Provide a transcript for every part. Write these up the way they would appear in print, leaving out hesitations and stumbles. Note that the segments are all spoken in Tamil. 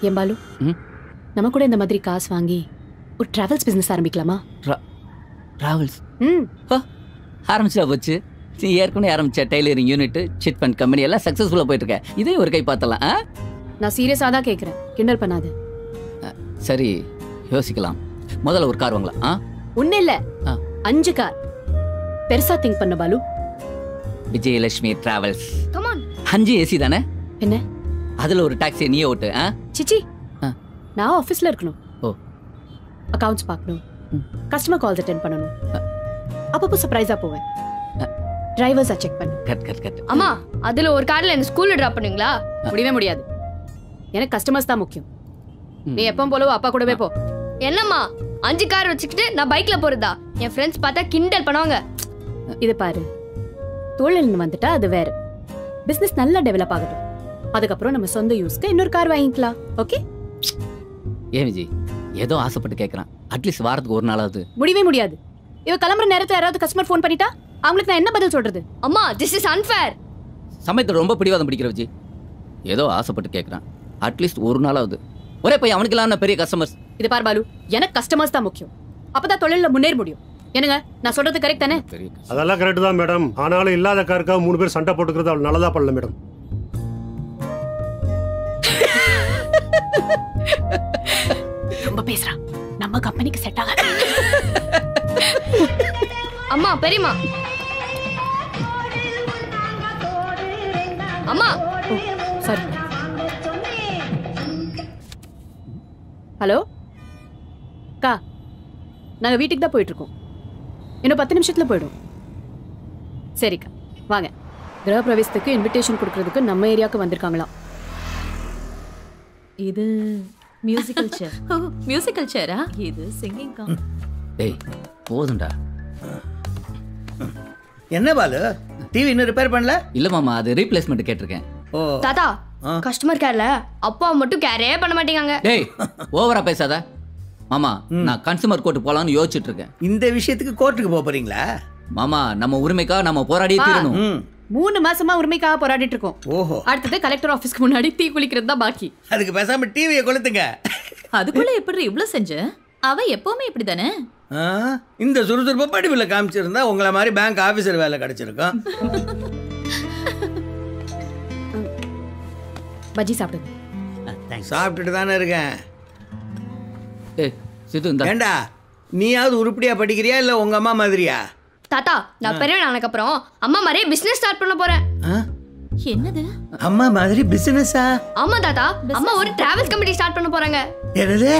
ஏன் பாலு, நம்ம கூட இந்த மாதிரி காசு வாங்கி ஒரு டிராவல்ஸ் பிசினஸ் ஆரம்பிக்கலாமா? டிராவல்ஸ் ஆரம்பிச்சா போச்சு. நீ ஏற்கனவே ஆரம்பிச்ச tailoring unit, chit fund company எல்லாம் சக்ஸஸ்ஃபுல்லாக போயிட்டு இருக்க. இதையும் ஒரு கை பார்த்தலாம். நான் சீரியஸாக தான் கேட்குறேன், கிண்டல் பண்ணாது. சரி, யோசிக்கலாம். முதல்ல ஒரு கார் வாங்கலாம். ஒன்றும் இல்லை, 5 கார். பெருசா திங்க் பண்ண பாலு. விஜயலட்சுமி டிராவல்ஸ் 5 ஏசி தானே? என்ன அதுல ஒரு டாக்ஸி நீயே ஓட்டு. சிச்சி, நான் ஆஃபீஸில் இருக்கணும். ஓ, அக்கவுண்ட்ஸ் பார்க்கணும், கஸ்டமர் கால்ஸ் அட்டென்ட் பண்ணணும், அப்பப்போ சர்ப்ரைஸாக போவேன், டிரைவர்ஸை செக் பண்ணு. கட். அம்மா, அதுல ஒரு கார்ல என்ன ஸ்கூல்ல டிராப் பண்ணுவீங்களா? முடியவே முடியாது. எனக்கு கஸ்டமர்ஸ் தான் முக்கியம். நீ எப்பவும் போலவோ அப்பா கூடவே போ. என்னம்மா 5 கார் வச்சுக்கிட்டு நான் பைக்ல போறதா? என் ஃப்ரெண்ட்ஸ் பார்த்தா கிண்டல் பண்ணுவாங்க. இது பாரு, தொழில்னு வந்துட்டா அது வேற. பிசினஸ் நல்லா டெவலப் ஆகட்டும், அதுக்கப்புறம் நம்ம சொந்த யூஸ்க்கு இன்னொரு கார் வாங்கிக்கலாம். ஓகே? ஏன் விஜய், ஏதோ ஆசைப்பட்டு கேட்கறான். அட்லீஸ்ட் வாரத்துக்கு ஒரு நாளாவது. முடியவே முடியாது. இவ கிளம்புற நேரத்துல யாராவது கஸ்டமர் ஃபோன் பண்ணிட்டா அவங்களுக்கு நான் என்ன பதில் சொல்றது? அம்மா, திஸ் இஸ் அன்ஃபேர். சமயத்தில் ரொம்ப பிடிவாதம் பிடிக்கிற விஜய். ஏதோ ஆசைப்பட்டு கேட்கறான். அட்லீஸ்ட் ஒரு நாளாவது. ஒரே போய் அவனுக்கெல்லாம் பெரிய கஸ்டமர்ஸ். இது பார் பாலு, எனக்கு கஸ்டமர்ஸ் தான் முக்கியம். அப்பதான் தொழில முன்னேற முடியும். என்னங்க, நான் சொல்றது கரெக்ட் தானே? அதெல்லாம் கரெக்ட் தான் மேடம். ஆனாலும் இல்லாத காருக்காக 3 பேர் சண்டை போட்டுக்கிறது அவள் நல்லதா பண்ணல மேடம். ரொம்ப பேசுறான், நம்ம கம்பெனிக்கு செட் ஆகாது. அம்மா, பெரியம்மா. அம்மா, சாரி. ஹலோ அக்கா, நாங்க வீட்டுக்கு தான் போயிட்டு இருக்கோம். இன்னும் 10 நிமிஷத்துல போயிடும். சரிக்கா, வாங்க. கிரக பிரவேசத்துக்கு இன்விடேஷன் கொடுக்கறதுக்கு நம்ம ஏரியாவுக்கு வந்திருக்காங்களாம். இது மியூசிக்கல் சேர். ஓ, மியூசிக்கல் சேரா? இது சிங்கிங் கா. டேய், போதும்டா. என்ன பாலு, டிவி இன்னும் ரிப்பேர் பண்ணல? இல்ல மாமா, அது ரீப்ளேஸ்மெண்ட் கேட்டிருக்கேன். ஓ தாத்தா, கஸ்டமர் கேர்ல அப்பா மட்டும் கேரே பண்ண மாட்டேங்காங்க. டேய், ஓவரா பேசாத. மாமா, நான் கன்சூமர் கோர்ட் போலாம்னு யோசிச்சுட்டு இருக்கேன். இந்த விஷயத்துக்கு கோர்ட்டுக்கு போறீங்களா? மாமா, நம்ம உரிமைக்காக நம்ம போராடியே தீரணும். 3 மாசமா உரிமைக்காக போராடிட்டு இருக்கோம். ஓஹோ. அடுத்தது கலெக்டர் ஆபீஸ்க்கு முன்னாடி தீ குளிக்கிறது தான் பாக்கி. அதுக்கு பேசாம டிவியை கொளுத்துங்க. அதுக்குள்ள எப்படி இவ்ளோ செஞ்ச? அவ எப்பவுமே இப்படிதானே. இந்த சுறுசுறுப்பை படிவில் காமிச்சிருந்தா உங்களை மாதிரி பேங்க் ஆபீசர் வேலை கிடைச்சிருக்கும். பஜ்ஜி சாப்பிடுங்க. சாப்பிட்டுட்டு தானே இருக்கேன். ஏண்டா, நீயாவது உருப்படியா படிக்கிறியா இல்ல உங்க அம்மா மாதிரியா? தாத்தா, நான் பெரியவன் ஆனதுக்கு அப்புறம் அம்மா மாதிரியே பிசினஸ் ஸ்டார்ட் பண்ண போறேன். என்னது? அம்மா மாதிரி பிசினஸா? ஆமா தாத்தா, அம்மா ஒரு டிராவல் கம்பெனி ஸ்டார்ட் பண்ண போறாங்க. என்னது?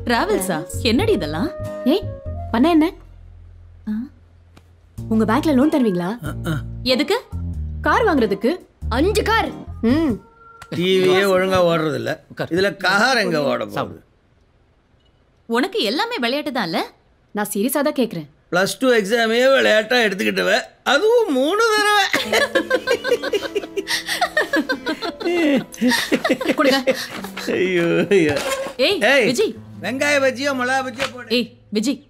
டிராவல்ஸா? என்னடி இதெல்லாம்? ஏய், பண்ண என்ன? உங்க பேங்க்ல லோன் தருவீங்களா? எதுக்கு? கார் வாங்குறதுக்கு. 5 கார். டிவியே ஒழுங்கா ஓடுறது இல்ல, இதுல கார் எங்க ஓட போகுது? உனக்கு எல்லாமே விளையாட்டு தான் இல்ல? நான் சீரியஸா தான் கேக்குறேன். +2 எக்ஸாமே விளையாட்டா எடுத்துக்கிட்டவ, அதுவும் 3 தடவை. ஐயோ ஐயோ. ஏய் விஜய், வெங்காய பஜ்ஜியோ மிளகா பஜ்ஜியோ போடு. ஏய் விஜய்,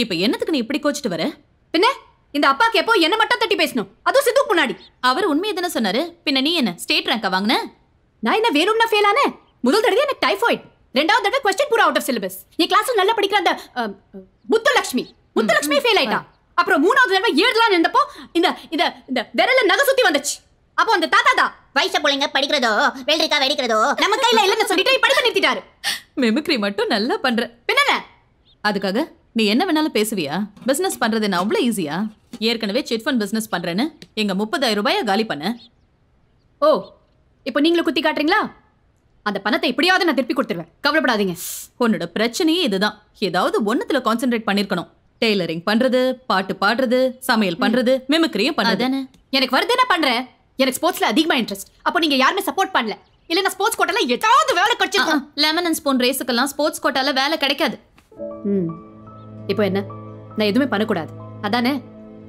இப்ப என்னத்துக்கு நீ இப்படி கோச்சிட்டு வர? பின்ன இந்த அப்பாக்கு எப்போ என்ன மட்டும் தட்டி பேசணும், அதுவும் சித்துக்கு முன்னாடி. அவர் உண்மையை தானே சொன்னாரு. பின்ன நீ என்ன ஸ்டேட் ரேங்கா வாங்குன? நான் என்ன வேணும்னா ஃபெயில் ஆனே? முதல் தடவை எனக்கு டைஃபாய்டு, 2வது தடவை क्वेश्चन பூரா அவுட் ஆஃப் சிலபஸ். என் கிளாஸ்ல நல்லா படிக்கிற அந்த முத்துலட்சுமி ஃபெயில் ஆயிட்டா. அப்புறம் 3வது தடவை எழுதலாம் நின்றப்போ இந்த இந்த இந்த விரல்ல நகை சுத்தி வந்துச்சு. அப்போ அந்த தாத்தா தான் வயசு பிள்ளைங்க படிக்கிறதோ வெள்ளரிக்கா வெடிக்கிறதோ நம்ம கையில இல்லைன்னு சொல்லிட்டு படிப்பு நிறுத்திட்டாரு. மிமிக்ரி மட்டும் நல்லா பண்ற. பின்ன அதுக்காக நீ என்ன வேணாலும் பேசுவியா? பிசினஸ் பண்றது என்ன அவ்வளவு ஈஸியா? ஏற்கனவே சிட் ஃபண்ட் பிசினஸ் பண்றேன்னு எங்க 30,000 ரூபாயை காலி பண்ண. ஓ, இப்போ நீங்களும் குத்தி காட்டுறீங்களா? அந்த பணத்தை இப்படியாவது நான் திருப்பி கொடுத்துருவேன், கவலைப்படாதீங்க. உன்னோட பிரச்சனையே இதுதான். ஏதாவது ஒண்ணுத்துல கான்சென்ட்ரேட் பண்ணிருக்கணும். டெய்லரிங் பண்றது, பாட்டு பாடுறது, சமையல் பண்றது, மிமிக்ரியும் பண்றது. எனக்கு வருது என்ன பண்றேன். எனக்கு ஸ்போர்ட்ஸ்ல அதிகமா இன்ட்ரெஸ்ட். அப்போ நீங்க யாருமே சப்போர்ட் பண்ணல. இல்ல நான் ஸ்போர்ட்ஸ் கோட்டால ஏதாவது வேலை கிடைச்சிருக்கும். லெமன் அண்ட் ஸ்பூன் ரேஸுக்கெல்லாம் ஸ்போர்ட்ஸ் கோட்டால வேலை கிடைக்காது. இப்போ என்ன, நான் எதுவுமே பண்ணக்கூடாது அதானே?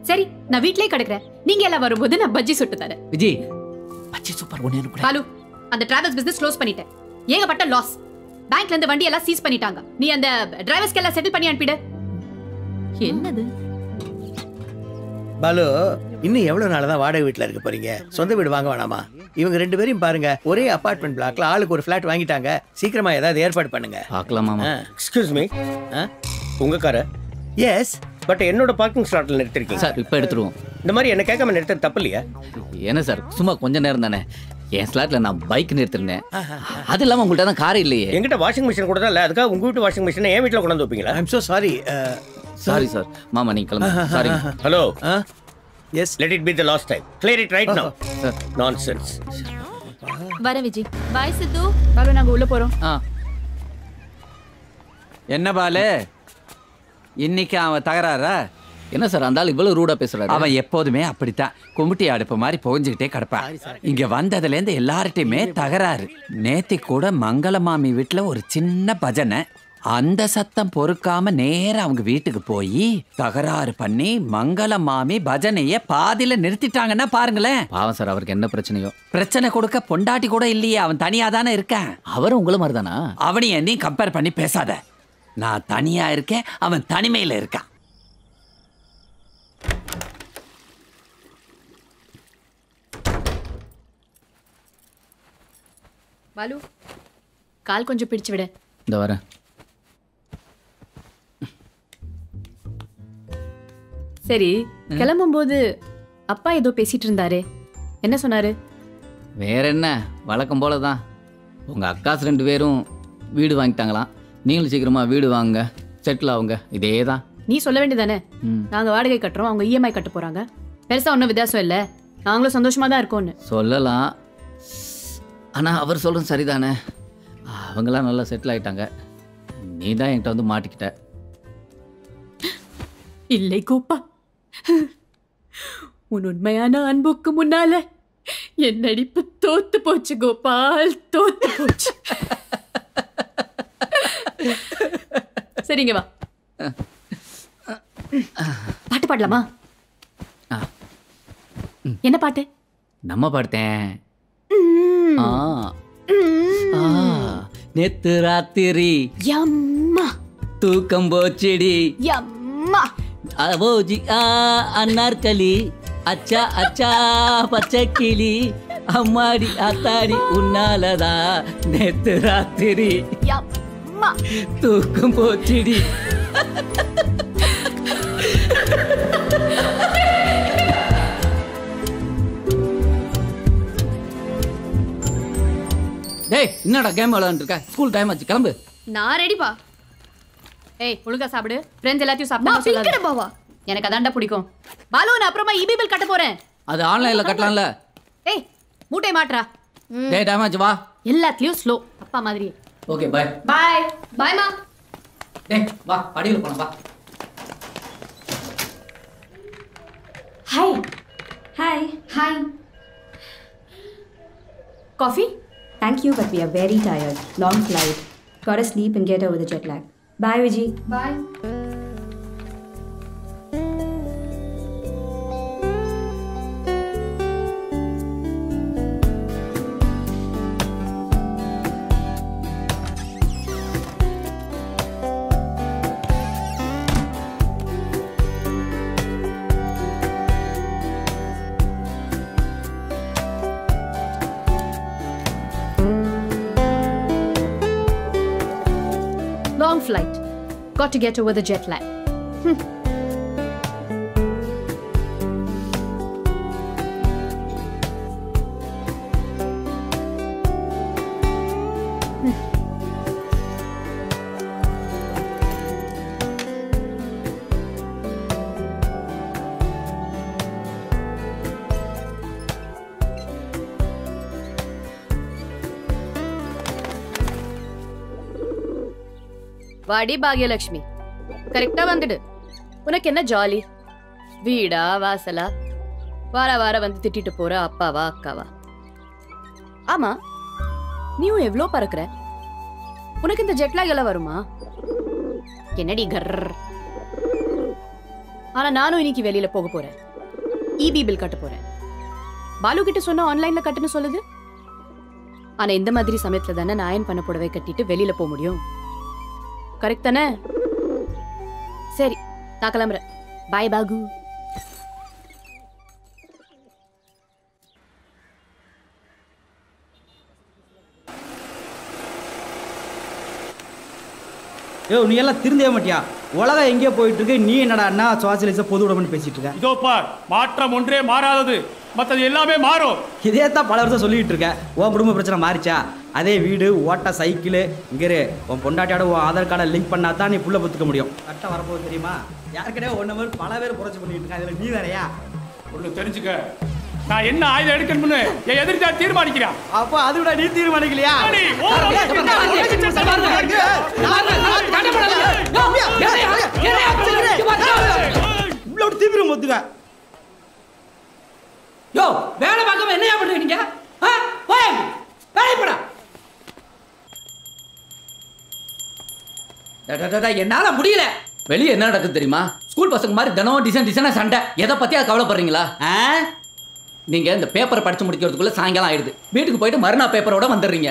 சரி, நான் வீட்லயே கிடக்குறேன். நீங்க எல்லாம் வரும்போது நான் பஜ்ஜி சுட்டு தரேன். விஜய், பஜ்ஜி சூப்பர். பாலு, அந்த டிராவல்ஸ் பிசினஸ் க்ளோஸ் பண்ணிட்டேன். ஏகப்பட்ட லாஸ். பேங்க்ல இருந்து வண்டி எல்லாம் சீஸ் பண்ணிட்டாங்க. நீ அந்த டிரைவர்ஸ்க்கு எல்லாம் செட்டில் பண்ணி அனுப்பிடு. என்னது பாலு, இன்னும் எவ்வளவு நாள் தான் வாடகை வீட்டுல இருக்க போறீங்க? சொந்த வீடு வாங்க வேணாமா? இவங்க 2 பேரையும் பாருங்க, ஒரே அபார்ட்மெண்ட் பிளாக்ல ஆளுக்கு ஒரு ஃபிளாட் வாங்கிட்டாங்க. சீக்கிரமா ஏதாவது ஏற்பாடு பண்ணுங்க. பார்க்கலாம் மாமா. எக்ஸ்கியூஸ் மீ, உங்க காரை எஸ், பட் என்னோட பார்க்கிங் ஸ்லாட்ல நிறுத்திருக்கீங்க. சார் இப்போ எடுத்துருவோம். இந்த மாதிரி என்ன கேட்காம நிறுத்த தப்பு இல்லையா? என்ன சார் சும்மா கொஞ்ச நேரம் தானே. என் ஸ்லாட்ல நான் பைக் நிறுத்திருந்தேன். அது இல்லாமல் உங்கள்கிட்ட தான் கார் இல்லையே. என்கிட்ட வாஷிங் மிஷின் கூட தான் இல்லை, அதுக்காக உங்க வீட்டு வாஷிங் மிஷினை என் வீட்டில் கொண்டு வந்து வைப்பீங்களா? I am so sorry. Sorry sir. மாமா நீங்க கிளம்புங்க. Sorry. Hello, yes, let it be the last time. Clear it right now. Sir. Nonsense. வர விஜய். பாய் சித்து. பாலு நாங்க உள்ள போறோம். என்ன பாலு, இன்னைக்கு அவன் தகராறா? என்ன சார் அந்த ஆள் இவ்வளவு ரூடா பேசுறாரு? அவன் எப்போதுமே அப்படித்தான், கும்பிட்டி அடுப்பு மாதிரி புகஞ்சுக்கிட்டே கிடப்பான். இங்க வந்ததுலேருந்து எல்லார்ட்டையுமே தகராறு. நேத்தி கூட மங்கள மாமி வீட்டுல ஒரு சின்ன பஜனை. அந்த சத்தம் பொறுக்காம நேரா அவங்க வீட்டுக்கு போய் தகராறு பண்ணி மங்கள மாமி பஜனைய பாதியில நிறுத்திட்டாங்கன்னா பாருங்களேன். பாவம் சார், அவருக்கு என்ன பிரச்சனையோ. பிரச்சனை கொடுக்க பொண்டாட்டி கூட இல்லையே, அவன் தனியா தானே இருக்கான். அவரும் உங்களை மாதிரி தானா? அவனையும் என்னையும் கம்பேர் பண்ணி பேசாத. நான் தனியா இருக்கேன், அவன் தனிமையில இருக்கான். பாலு கால் கொஞ்சம் பிடிச்சு விட. இந்த வரேன். சரி, கிளம்பும்போது அப்பா ஏதோ பேசிட்டு இருந்தாரு, என்ன சொன்னாரு? வேற என்ன, வழக்கம் போல தான். உங்கள் அக்காஸ் 2 பேரும் வீடு வாங்கிட்டாங்களாம். நீங்களும் சீக்கிரமா வீடு வாங்க, செட்டில் ஆகுங்க. இதே தான். நீ சொல்ல வேண்டியதானே, நாங்க வாடகை கட்டுறோம், அவங்க இஎம்ஐ கட்ட போறாங்க. பெருசா ஒன்றும் வித்தியாசம் இல்லை, நாங்களும் சந்தோஷமா தான் இருக்கோம்னு சொல்லலாம். ஆனால் அவர் சொல்கிறது சரிதானே. அவங்களாம் நல்லா செட்டில் ஆகிட்டாங்க. நீ தான் என்கிட்ட வந்து மாட்டிக்கிட்ட. இல்லை கோப்பா, உன் உண்மையான அன்புக்கு முன்னால என் நடிப்பு தோத்து போச்சு கோபால், தோத்து போச்சு. சரிங்க வா, பாட்டு பாடலாமா? என்ன பாட்டு? நம்ம பாடுத்தேன். நேத்து ராத்திரி யம்மா தூக்கம் போச்சிடி, யம்மா ஓஜி அன்னார்களி, அச்சா அச்சா பச்சை கிளி, அம்மாடி ஆத்தாடி உன்னாலதா நேத்து ராத்திரி யம்மா தூக்கம் போச்சிடி. டேய் என்னடா கேம் விளையாண்டு இருக்க? ஸ்கூல் டைம் ஆச்சு, கிளம்பு. நான் ரெடிப்பா. ஏய் ஒழுங்கா சாப்பிடு, ஃப்ரெண்ட்ஸ் எல்லாத்தையும் சாப்பிட்டா பாவா, எனக்கு அதான்டா பிடிக்கும். பாலு நான் அப்புறமா இபி பில் கட்ட போறேன். அது ஆன்லைன்ல கட்டலாம்ல. ஏய் மூட்டை மாட்றா. டேய் டைம் ஆச்சு, வா. எல்லாத்துலயும் ஸ்லோ, அப்பா மாதிரி. Okay bye. பை பாய்மா. டேய் வா, படியில போலாம் வா. Hi Hi. Hi. Coffee? Thank you, but we are very tired. Long flight. Gotta sleep and get over the jet lag. Bye, Vijay. Bye. Long flight. Got to get over the jet lag. வாடி பாக்யலட்சுமி, கரெக்டா வந்துடு. உனக்கு என்ன ஜாலி? வீடா வாசலா, வார வாரம் வந்து திட்டிட்டு போற அப்பாவா அக்காவா? ஆமா, நீயும் எவ்வளோ பறக்குற, உனக்கு இந்த ஜெட்லாக் எல்லாம் வருமா? என்னடி கர். ஆனா நானும் இன்னைக்கு வெளியில போக போறேன், இபி பில் கட்ட போறேன். பாலு கிட்ட சொன்னா ஆன்லைன்ல கட்டுன்னு சொல்லுது. ஆனா இந்த மாதிரி சமயத்துல தானே நான் அயன் பண்ண புடவை கட்டிட்டு வெளியில போக முடியும். கரெக்ட் தானே? சரி நான் கிளம்புறேன். பாய் பாகு. ஏ நீ எல்லாம் திருந்தவே மாட்டியா? உலகம் எங்கேயோ போயிட்டு இருக்கு, நீ என்னடா சோசியலிச பொது உடம்புன்னு பேசிட்டு இருக்க? இதோ பார், மாற்றம் ஒன்றே மாறாதது, மற்றது எல்லாமே மாறும். இதே தான் பல வருஷம் சொல்லிட்டு இருக்கேன். உன் குடும்ப பிரச்சனை மாறிச்சா? அதே வீடு, ஓட்ட சைக்கிள், இங்கே உன் பொண்டாட்டியோட உன் ஆதார் கார்டை லிங்க் பண்ணா தான் நீ புள்ள பத்துக்க முடியும். கரெக்டாக வரப்போகுது தெரியுமா? யாருக்கிட்டே ஒன்று மாதிரி பல பேர் புரட்சி பண்ணிட்டு இருக்காங்க. அதில் நீ வேறையா? ஒன்று தெரிஞ்சுக்க, நான் என்ன ஆயுதம் எடுக்கணும்னு என் எதிர்த்தா தீர்மானிக்கிறான். அப்போ அது விட நீ தீர்மானிக்கலையா? இவ்வளோ தீவிரம் ஒத்துக்க. யோ வேலை பார்க்காம என்னையா பண்றீங்க? என்னால முடியல. வெளியே என்ன நடக்குது தெரியுமா? ஸ்கூல் பசங்க மாதிரி தினம் டிசைனா சண்டை. எதை பத்தியா கவலைப்படுறீங்களா? நீங்க இந்த பேப்பரை படிச்சு முடிக்கிறதுக்குள்ள சாயங்காலம் ஆயிடுது. வீட்டுக்கு போயிட்டு மறுநாள் பேப்பரோட வந்துடுறீங்க.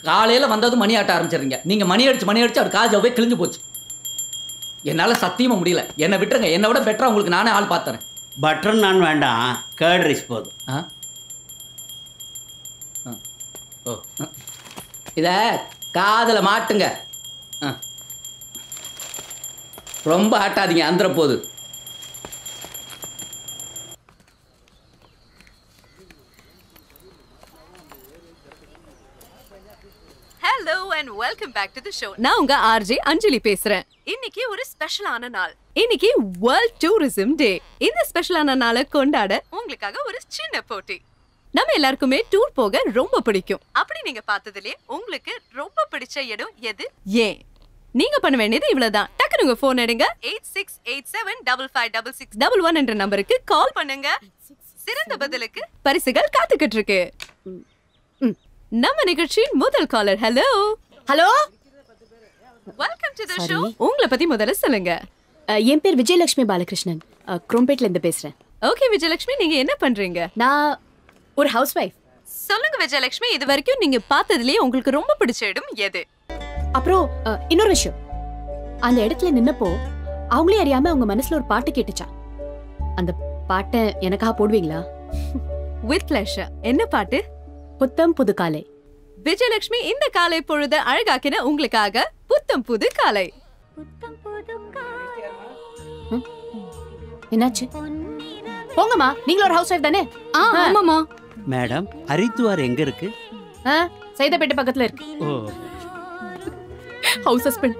காலையில வந்ததும் மணி ஆட்ட ஆரம்பிச்சிடுறீங்க. நீங்க மணி அடிச்சு அவர் காஜாவே கிழிஞ்சு போச்சு. என்னால சத்தியமா முடியல. என்னை விட்டுருங்க. என்னை விட பெட்டரா உங்களுக்கு நானே ஆள் பார்த்துறேன். பட்டர் நான் வேண்டாம், கர்ட் ரைஸ் போதும். இத காதல மாட்டுங்க. ரொம்ப ஆட்டாதீங்க, அந்தர போது. Hello and welcome back to the show. நான் உங்க ஆர்ஜே அஞ்சலி பேசுறேன். இன்னைக்கு ஒரு ஸ்பெஷலான நாள். இன்னைக்கு வேர்ல்ட் டூரிசம் டே. இந்த ஸ்பெஷலான நாளை கொண்டாட உங்களுக்காக ஒரு சின்ன போட்டி. நம்ம எல்லாருக்குமே டூர் போக ரொம்ப பிடிக்கும். அப்படி நீங்க பார்த்ததுலயே உங்களுக்கு ரொம்ப பிடிச்ச இடம் எது? ஏன் நீங்க பண்ண வேண்டியது இவ்வளவுதான். டக்குனு உங்க போன் எடுங்க. 8687556611 என்ற நம்பருக்கு கால் பண்ணுங்க. சிறந்த பதிலுக்கு பரிசுகள் காத்துக்கிட்டு இருக்கு. நம்ம நிகழ்ச்சியின் முதல் caller. Hello hello, welcome to the show. உங்களை பத்தி முதல்ல சொல்லுங்க. என் பேர் விஜயலட்சுமி பாலகிருஷ்ணன், குரோம்பேட்ல இருந்து பேசுறேன். ஓகே விஜயலட்சுமி, நீங்க என்ன பண்றீங்க? நான் ஒரு ஹவுஸ் வைஃப். சொல்லுங்க விஜயலட்சுமி, இது வரைக்கும் நீங்க பார்த்ததுலயே உங்களுக்கு ரொம்ப பிடிச்ச இடம் எது? அப்புறம் இன்னொரு விஷயம், அந்த இடத்துல நின்னப்போ அவங்களே அறியாம அவங்க மனசுல ஒரு பாட்டு கேட்டுச்சா. அந்த பாட்டை எனக்காக போடுவீங்களா? With pleasure. என்ன பாட்டு? புத்தம் புது காலை. விஜயலட்சுமி, இந்த காலை பொழுது அழகாக்கின உங்களுக்காக புத்தம் புது காலை. என்னாச்சு? போங்கம்மா, நீங்களும் ஒரு ஹவுஸ் வைஃப் தானே? ஆமாமா மேடம், ஹரித்வார் எங்க இருக்கு? சைதாப்பேட்டை பக்கத்துல இருக்கு. ஓ, ஹவுஸ் ஹஸ்பண்ட்.